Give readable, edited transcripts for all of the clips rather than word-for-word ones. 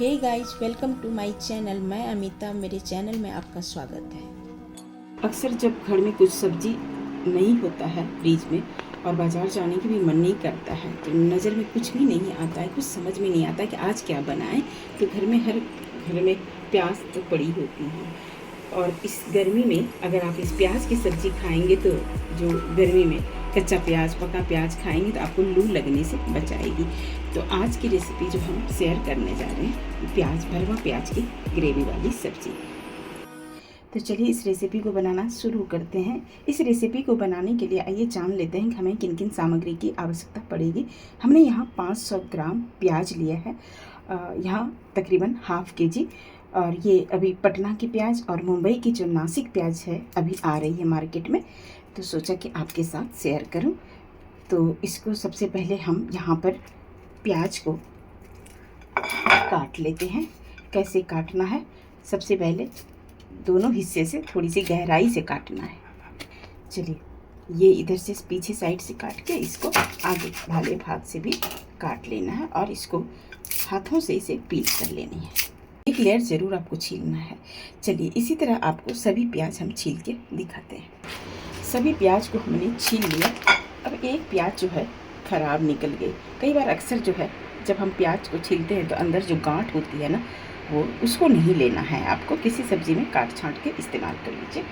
Hey guys, welcome to my channel. मैं अमिता, मेरे channel में आपका स्वागत है। अक्सर जब घर में कुछ सब्जी नहीं होता है फ्रिज में और बाज़ार जाने की भी मन नहीं करता है, तो नज़र में कुछ भी नहीं आता है, कुछ समझ में नहीं आता कि आज क्या बनाएं। तो हर घर में प्याज तो पड़ी होती है, और इस गर्मी में अगर आप इस प्याज की सब्ज़ी खाएंगे तो जो गर्मी में कच्चा प्याज पका प्याज खाएंगे तो आपको लू लगने से बचाएगी। तो आज की रेसिपी जो हम शेयर करने जा रहे हैं, भरवा प्याज की ग्रेवी वाली सब्ज़ी। तो चलिए इस रेसिपी को बनाना शुरू करते हैं। इस रेसिपी को बनाने के लिए आइए जान लेते हैं कि हमें किन किन सामग्री की आवश्यकता पड़ेगी। हमने यहाँ 500 ग्राम प्याज लिया है, यहाँ तकरीबन हाफ केजी। और ये अभी पटना की प्याज और मुंबई की जो नासिक प्याज है अभी आ रही है मार्केट में, तो सोचा कि आपके साथ शेयर करूं। तो इसको सबसे पहले हम यहाँ पर प्याज को काट लेते हैं। कैसे काटना है, सबसे पहले दोनों हिस्से से थोड़ी सी गहराई से काटना है। चलिए ये इधर से पीछे साइड से काट के इसको आगे भाले भाग से भी काट लेना है, और इसको हाथों से इसे पील कर लेनी है। एक लेयर ज़रूर आपको छीलना है। चलिए इसी तरह आपको सभी प्याज हम छील के दिखाते हैं। सभी प्याज को हमने छील लिया। अब एक प्याज जो है ख़राब निकल गई। कई बार अक्सर जो है जब हम प्याज को छीलते हैं तो अंदर जो गांठ होती है ना, वो उसको नहीं लेना है। आपको किसी सब्ज़ी में काट छाँट के इस्तेमाल कर लीजिए।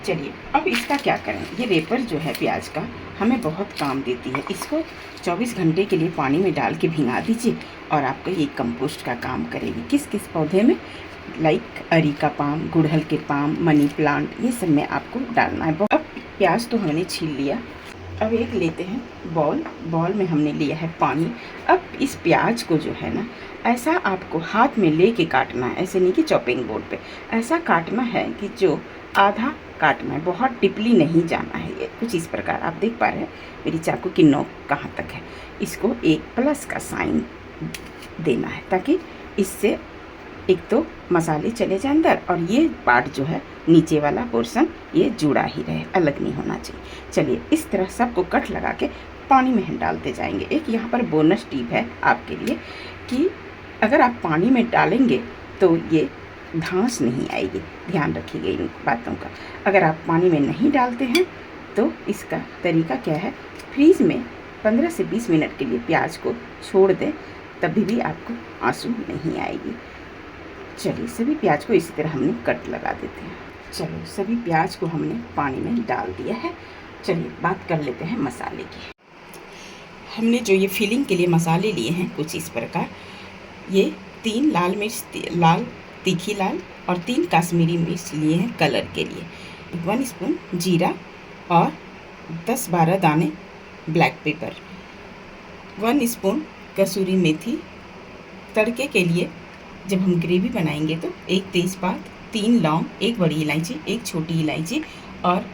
चलिए अब इसका क्या करें। ये रेपर जो है प्याज का हमें बहुत काम देती है। इसको 24 घंटे के लिए पानी में डाल के भिंगा दीजिए, और आपका ये कंपोस्ट का काम करेगी। किस किस पौधे में, लाइक अरीका पाम, गुड़हल के पाम, मनी प्लांट, ये सब में आपको डालना है। अब प्याज तो हमने छील लिया। अब एक लेते हैं बॉल में हमने लिया है पानी। अब इस प्याज को जो है ना, ऐसा आपको हाथ में लेके काटना है, ऐसे नहीं कि चॉपिंग बोर्ड पे। ऐसा काटना है कि जो आधा काटना है, बहुत डिपली नहीं जाना है। ये कुछ इस प्रकार आप देख पा रहे हैं मेरी चाकू की नोक कहाँ तक है। इसको एक प्लस का साइन देना है, ताकि इससे एक तो मसाले चले जाए अंदर, और ये पार्ट जो है नीचे वाला पोर्शन ये जुड़ा ही रहे, अलग नहीं होना चाहिए। चलिए इस तरह सबको कट लगा के पानी में हम डालते जाएंगे। एक यहाँ पर बोनस टिप है आपके लिए कि अगर आप पानी में डालेंगे तो ये घास नहीं आएगी। ध्यान रखिएगा इन बातों का। अगर आप पानी में नहीं डालते हैं तो इसका तरीका क्या है, फ्रीज में 15 से 20 मिनट के लिए प्याज को छोड़ दें, तभी भी आपको आंसू नहीं आएगी। चलिए सभी प्याज को इसी तरह हमने कट लगा देते हैं। चलो सभी प्याज को हमने पानी में डाल दिया है। चलिए बात कर लेते हैं मसाले की। हमने जो ये फिलिंग के लिए मसाले लिए हैं कुछ इस प्रकार, ये 3 लाल मिर्च, लाल तीखी लाल, और 3 काश्मीरी मिर्च लिए हैं कलर के लिए, 1 स्पून जीरा और 10-12 दाने ब्लैक पेपर, 1 स्पून कसूरी मेथी। तड़के के लिए जब हम ग्रेवी बनाएंगे तो 1 तेज़पात, 3 लौंग, 1 बड़ी इलायची, 1 छोटी इलायची और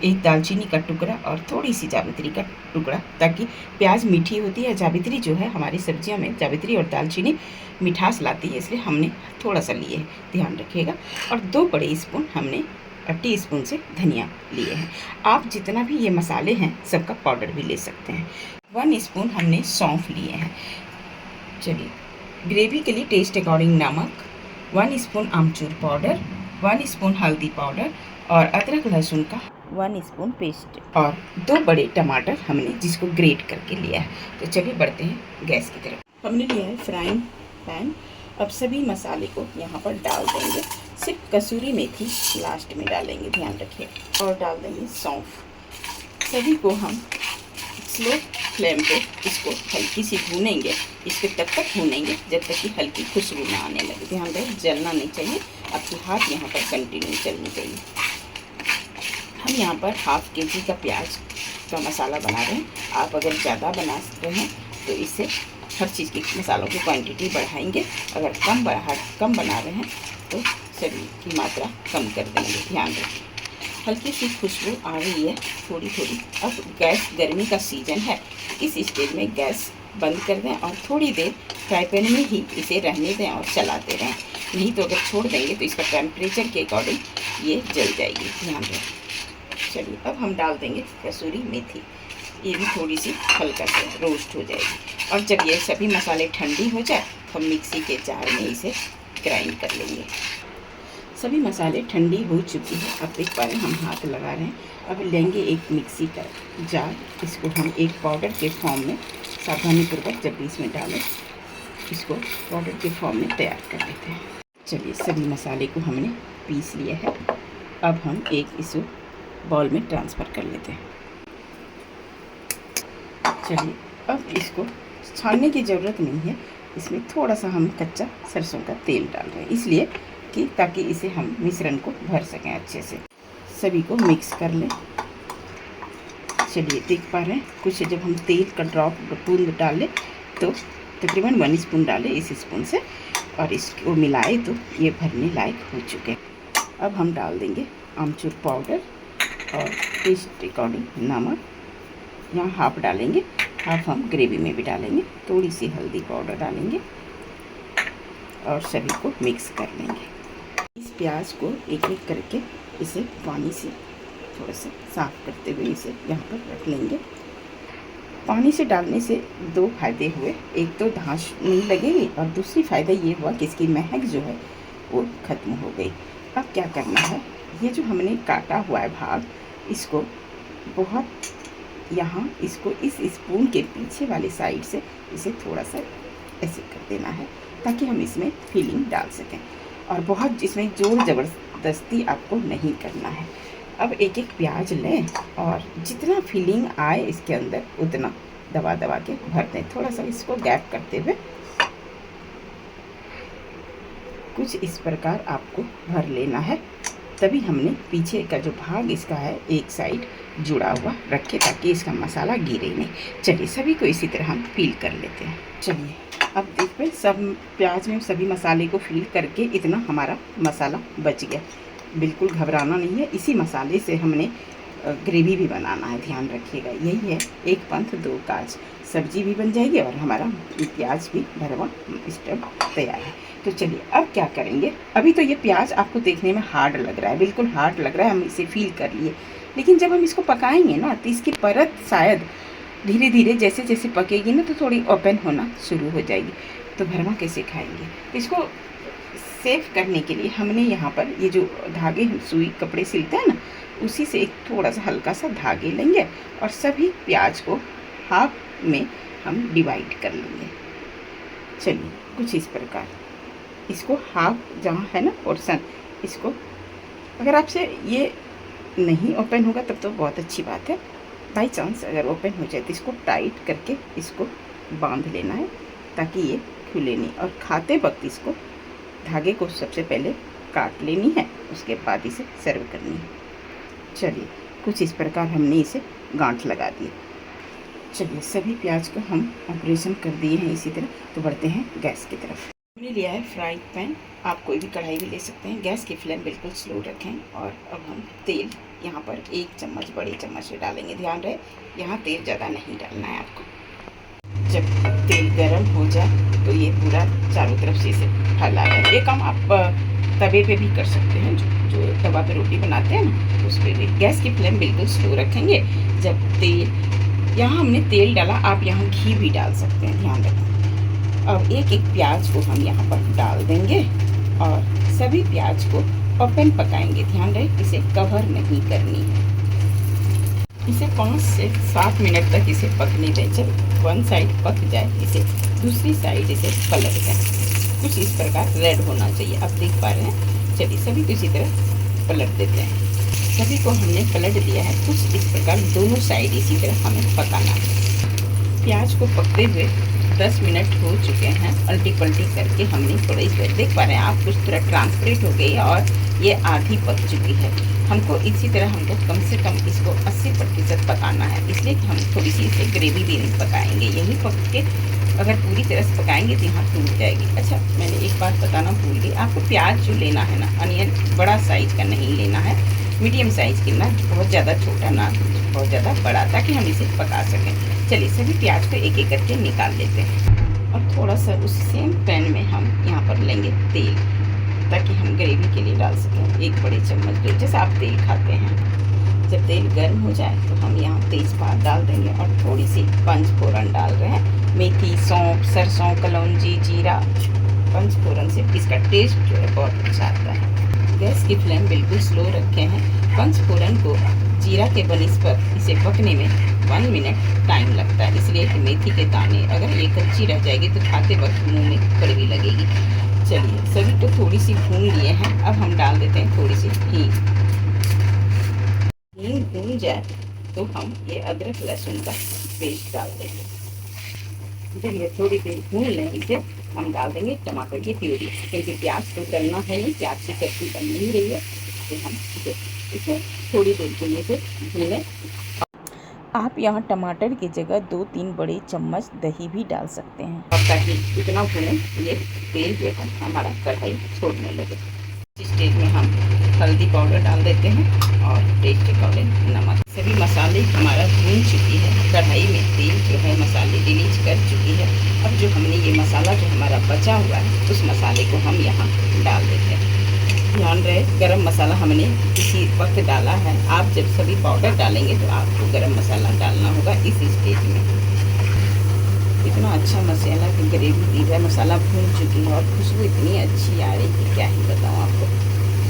1 दालचीनी का टुकड़ा और थोड़ी सी जावित्री का टुकड़ा, ताकि प्याज मीठी होती है। जावित्री जो है हमारी सब्जियों में, जावित्री और दालचीनी मिठास लाती है, इसलिए हमने थोड़ा सा लिए है, ध्यान रखिएगा। और 2 बड़े स्पून हमने टीस्पून से धनिया लिए हैं। आप जितना भी ये मसाले हैं सबका पाउडर भी ले सकते हैं। 1 स्पून हमने सौंफ लिए हैं। चलिए ग्रेवी के लिए टेस्ट अकॉर्डिंग नमक, 1 स्पून आमचूर पाउडर, 1 स्पून हल्दी पाउडर, और अदरक लहसुन का 1 स्पून पेस्ट, और 2 बड़े टमाटर हमने जिसको ग्रेट करके लिया है। तो चलिए बढ़ते हैं गैस की तरफ। हमने लिया है फ्राइंग पैन। अब सभी मसाले को यहाँ पर डाल देंगे। सिर्फ कसूरी मेथी लास्ट में डालेंगे, ध्यान रखिए, और डाल देंगे सौंफ। सभी को हम स्लो फ्लेम पे इसको हल्की सी भूनेंगे। इसको तब तक भूनेंगे जब तक कि हल्की खुशबू ना आने लगे। ध्यान रहे जलना नहीं चाहिए, आपके हाथ यहाँ पर कंटिन्यू चलनी चाहिए। हम यहाँ पर हाफ केजी का प्याज का मसाला बना रहे हैं। आप अगर ज़्यादा बना सकते हैं तो इससे हर चीज़ की मसालों की क्वांटिटी बढ़ाएंगे। अगर कम बना रहे हैं तो सब्जी की मात्रा कम कर देंगे। ध्यान रखें हल्की सी खुशबू आ रही है थोड़ी थोड़ी। अब गैस, गर्मी का सीज़न है, इस स्टेज में गैस बंद कर दें और थोड़ी देर फ्राई पैन में ही इसे रहने दें और चलाते रहें। नहीं तो अगर छोड़ देंगे तो इसका टेम्परेचर के अकॉर्डिंग ये जल जाएगी, ध्यान रखें। चलिए अब हम डाल देंगे कसूरी मेथी, ये भी थोड़ी सी हल्का सा रोस्ट हो जाएगी। और जब ये सभी मसाले ठंडी हो जाए तो हम मिक्सी के जार में इसे ग्राइंड कर लेंगे। सभी मसाले ठंडी हो चुकी है, अब देख पा रहे हैं हम हाथ लगा रहे हैं। अब लेंगे एक मिक्सी का जार, इसको हम एक पाउडर के फॉर्म में सावधानीपूर्वक जब भी इसमें डालें इसको पाउडर के फॉर्म में तैयार कर लेते हैं। चलिए सभी मसाले को हमने पीस लिया है, अब हम एक इस बॉल में ट्रांसफ़र कर लेते हैं। चलिए अब इसको छानने की ज़रूरत नहीं है, इसमें थोड़ा सा हम कच्चा सरसों का तेल डाल रहे हैं, इसलिए कि ताकि इसे हम मिश्रण को भर सकें अच्छे से। सभी को मिक्स कर लें। चलिए देख पा रहे हैं कुछ जब हम तेल का बूंद डालें तो तकरीबन 1 स्पून डालें इस स्पून से, और इसको मिलाए तो ये भरने लायक हो चुके हैं। अब हम डाल देंगे आमचूर पाउडर और टेस्ट अकॉर्डिंग नमक, यहाँ हाफ डालेंगे, हाफ हम ग्रेवी में भी डालेंगे। थोड़ी सी हल्दी पाउडर डालेंगे और सभी को मिक्स कर लेंगे। इस प्याज को एक एक करके इसे पानी से थोड़ा सा साफ़ करते हुए इसे यहाँ पर रख लेंगे। पानी से डालने से 2 फ़ायदे हुए, एक तो धांस नहीं लगेगी और दूसरी फ़ायदा ये हुआ कि इसकी महक जो है वो ख़त्म हो गई। अब क्या करना है, ये जो हमने काटा हुआ है भाग, इसको बहुत यहाँ इसको इस स्पून के पीछे वाले साइड से इसे थोड़ा सा ऐसे कर देना है ताकि हम इसमें फिलिंग डाल सकें, और बहुत इसमें जोर ज़बरदस्ती आपको नहीं करना है। अब एक एक प्याज लें और जितना फिलिंग आए इसके अंदर उतना दबा दबा के भर दें। थोड़ा सा इसको गैप करते हुए कुछ इस प्रकार आपको भर लेना है, तभी हमने पीछे का जो भाग इसका है एक साइड जुड़ा हुआ रखे ताकि इसका मसाला गिरे नहीं। चलिए सभी को इसी तरह हम फिल कर लेते हैं। चलिए अब देखिए सब प्याज में सभी मसाले को फिल करके इतना हमारा मसाला बच गया। बिल्कुल घबराना नहीं है, इसी मसाले से हमने ग्रेवी भी बनाना है, ध्यान रखिएगा। यही है, एक पंथ दो काज, सब्जी भी बन जाएगी और हमारा प्याज भी भरवा स्टफ तैयार है। तो चलिए अब क्या करेंगे, अभी तो ये प्याज आपको देखने में हार्ड लग रहा है, बिल्कुल हार्ड लग रहा है, हम इसे फील कर लिए, लेकिन जब हम इसको पकाएंगे ना तो इसकी परत शायद धीरे धीरे जैसे जैसे पकेगी ना तो थोड़ी ओपन होना शुरू हो जाएगी। तो भरवा कैसे खाएंगे, इसको सेव करने के लिए हमने यहाँ पर ये जो धागे हम सुई कपड़े सिलते हैं ना, उसी से एक थोड़ा सा हल्का सा धागे लेंगे और सभी प्याज को हाफ में हम डिवाइड कर लेंगे। चलिए कुछ इस प्रकार इसको हाफ जहाँ है ना पोर्शन, इसको अगर आपसे ये नहीं ओपन होगा तब तो बहुत अच्छी बात है, बाई चांस अगर ओपन हो जाए तो इसको टाइट करके इसको बांध लेना है ताकि ये खुले नहीं, और खाते वक्त इसको धागे को सबसे पहले काट लेनी है, उसके बाद इसे सर्व करनी है। चलिए कुछ इस प्रकार हमने इसे गांठ लगा दी। चलिए सभी प्याज को हम ऑपरेशन कर दिए हैं इसी तरह, तो बढ़ते हैं गैस की तरफ। हमने लिया है फ्राई पैन, आप कोई भी कढ़ाई भी ले सकते हैं। गैस की फ्लेम बिल्कुल स्लो रखें, और अब हम तेल यहाँ पर 1 चम्मच बड़े चम्मच से डालेंगे। ध्यान रहे यहाँ तेल ज़्यादा नहीं डालना है आपको। जब तेल गर्म हो जाए तो ये पूरा चारों तरफ से इसे फैलाएं। ये काम आप तवे पे भी कर सकते हैं, जो तवा पे रोटी बनाते हैं ना उस पर भी। गैस की फ्लेम बिल्कुल स्लो रखेंगे। जब तेल, यहाँ हमने तेल डाला, आप यहाँ घी भी डाल सकते हैं, ध्यान रखें। अब एक एक प्याज को हम यहाँ पर डाल देंगे और सभी प्याज को ओपन पकाएंगे। ध्यान रहे इसे कवर नहीं करनी है, इसे 5 से 7 मिनट तक इसे पकने दें। जब वन साइड पक जाए इसे दूसरी साइड इसे पलट दें। कुछ इस प्रकार रेड होना चाहिए, आप देख पा रहे हैं। चलिए सभी को इसी तरह पलट देते हैं। सभी को हमने पलट दिया है, कुछ इस प्रकार दोनों साइड इसी तरह हमें पकाना है। प्याज को पकते हुए 10 मिनट हो चुके हैं। अल्टी पल्टी करके हमने थोड़ा इस देख पा रहे हैं आप, कुछ तरह ट्रांसपेरेंट हो गई है और ये आधी पक चुकी है। हमको इसी तरह हमको कम से कम इसको 80% पकाना है, इसलिए कि हम थोड़ी सी इसे ग्रेवी भी नहीं पकाएंगे। यही पक के अगर पूरी तरह से पकाएंगे तो यहाँ टूट जाएगी। अच्छा मैंने एक बात बताना भूल गई, आपको प्याज जो लेना है ना, अनियन बड़ा साइज़ का नहीं लेना है, मीडियम साइज़ की, ना बहुत ज़्यादा छोटा ना बहुत ज़्यादा बड़ा, ताकि हम इसे पका सकें। चलिए सभी प्याज को एक एक करके निकाल लेते हैं और थोड़ा सा उस सेम पैन में हम यहाँ पर लेंगे तेल, ताकि हम ग्रेवी के लिए डाल सकें। 1 बड़े चम्मच तेल, जैसे आप तेल खाते हैं। जब तेल गर्म हो जाए तो हम यहाँ तेज़पात डाल देंगे और थोड़ी सी पंच फोरन डाल रहे हैं। मेथी, सौंफ, सरसों, कलौंजी, जीरा, पंचफोरन से इसका टेस्ट जो है बहुत अच्छा आता है। गैस की फ्लेम बिल्कुल स्लो रखे हैं। पंचफोरन को जीरा के बनिस पर इसे पकने में 1 मिनट टाइम लगता है, इसलिए कि मेथी के दाने अगर ये कच्ची रह जाएगी तो खाते वक्त मुंह में कड़वी लगेगी। चलिए सभी तो थोड़ी सी भून लिए हैं, अब हम डाल देते हैं थोड़ी सी हींग। हींग भून जाए तो हम ये अदरक लहसुन का पेस्ट डाल देंगे। जब ये थोड़ी देर भून लें इसे, हम डाल देंगे टमाटर की प्यूरी, क्योंकि प्याज तो तलना है नहीं, प्याज की सब्जी बन नहीं रही है, तो हम इसे थोड़ी देर के लिए भूनें। आप यहाँ टमाटर की जगह 2-3 बड़े चम्मच दही भी डाल सकते हैं, और ताकि इतना भुने ये तेल जो है हमारा कढ़ाई छोड़ने लगे। इस स्टेज में हम हल्दी पाउडर डाल देते हैं और टेस्ट अकॉर्डिंग नमक। सभी मसाले हमारा भून चुकी है, कढ़ाई में तेल जो है मसाले रिलीज कर चुकी है। अब जो हमने ये मसाला जो हमारा बचा हुआ है उस मसाले को हम यहाँ डाल देते हैं। ध्यान रहे गरम मसाला हमने इसी वक्त डाला है, आप जब सभी पाउडर डालेंगे तो आपको गरम मसाला डालना होगा इस स्टेज में। इतना अच्छा मसाला की ग्रेवी दी है, मसाला भून चुकी है और खुशबू इतनी अच्छी आ रही है, क्या ही बताऊँ आपको।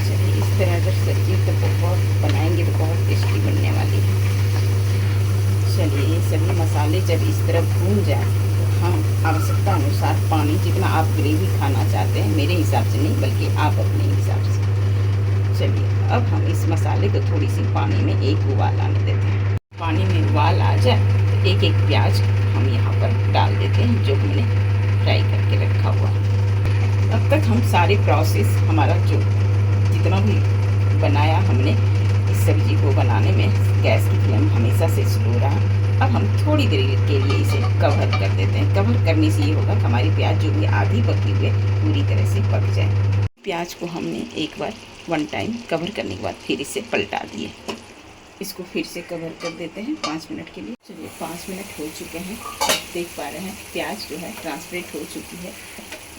चलिए इस तरह अगर सब्जी तो बहुत बनाएंगे तो बहुत टेस्टी बनने वाली है। चलिए ये सभी मसाले जब इस तरह भून जाए तो हम आवश्यकता अनुसार पानी, जितना आप ग्रेवी खाना चाहते हैं, मेरे हिसाब से नहीं बल्कि आप अपने हिसाब से। चलिए अब हम इस मसाले को थोड़ी सी पानी में एक उबाल आने देते हैं। पानी में उबाल आ जाए तो एक एक प्याज हम यहाँ पर डाल देते हैं जो हमने फ्राई करके रखा हुआ है। अब तक हम सारे प्रोसेस हमारा जो जितना भी बनाया हमने इस सब्जी को बनाने में, गैस की फ्लेम हमेशा से स्लो रहा। अब हम थोड़ी देर के लिए इसे कवर कर देते हैं। कवर करने से ये होगा कि हमारी प्याज जो भी आधी पकी हुई है पूरी तरह से पक जाए। प्याज को हमने एक बार 1 टाइम कवर करने के बाद फिर इसे पलटा दिए। इसको फिर से कवर कर देते हैं 5 मिनट के लिए। चलिए 5 मिनट हो चुके हैं, देख पा रहे हैं प्याज जो है ट्रांसपेरेंट हो चुकी है।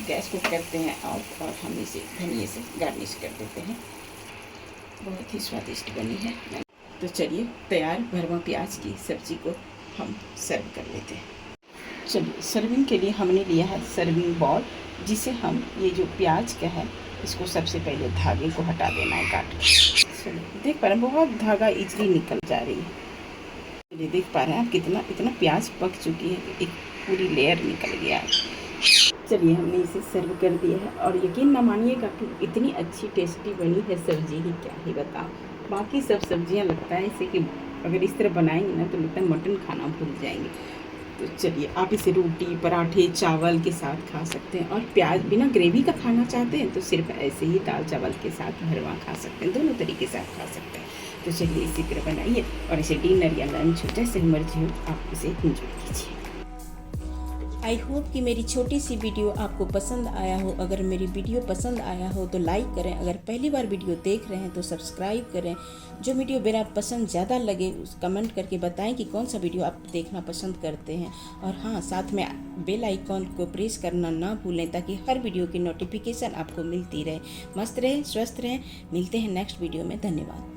गैस को करते हैं और हम इसे धनिए से गार्निश कर देते हैं। बहुत ही स्वादिष्ट बनी है। तो चलिए तैयार भरवा प्याज की सब्जी को हम सर्व कर लेते हैं। चलिए सर्विंग के लिए हमने लिया है सर्विंग बॉल, जिसे हम ये जो प्याज का है इसको सबसे पहले धागे को हटा देना है काट के। चलिए देख पा रहे हैं बहुत धागा इजली निकल जा रही है। चलिए देख पा रहे हैं आप इतना प्याज पक चुकी है कि एक पूरी लेयर निकल गया है। चलिए हमने इसे सर्व कर दिया है और यकीन न मानिएगा कि इतनी अच्छी टेस्टी बनी है सब्जी ही क्या ही बताऊँ। बाकी सब सब्जियां लगता है इसे कि अगर इस तरह बनाएंगे ना तो लगता है मटन खाना भूल जाएंगे। तो चलिए आप इसे रोटी, पराठे, चावल के साथ खा सकते हैं, और प्याज बिना ग्रेवी का खाना चाहते हैं तो सिर्फ ऐसे ही दाल चावल के साथ भरवा खा सकते हैं, दोनों तरीके से आप खा सकते हैं। तो चलिए इसी तरह बनाइए और इसे डिनर या लंच हो जैसे मर्जी हो आप इसे एंजॉय कीजिए। आई होप कि मेरी छोटी सी वीडियो आपको पसंद आया हो। अगर मेरी वीडियो पसंद आया हो तो लाइक करें, अगर पहली बार वीडियो देख रहे हैं तो सब्सक्राइब करें। जो वीडियो मेरा पसंद ज़्यादा लगे उस कमेंट करके बताएं कि कौन सा वीडियो आप देखना पसंद करते हैं। और हाँ, साथ में बेल आइकॉन को प्रेस करना ना भूलें ताकि हर वीडियो की नोटिफिकेशन आपको मिलती रहे। मस्त रहें, स्वस्थ रहें। मिलते हैं नेक्स्ट वीडियो में। धन्यवाद।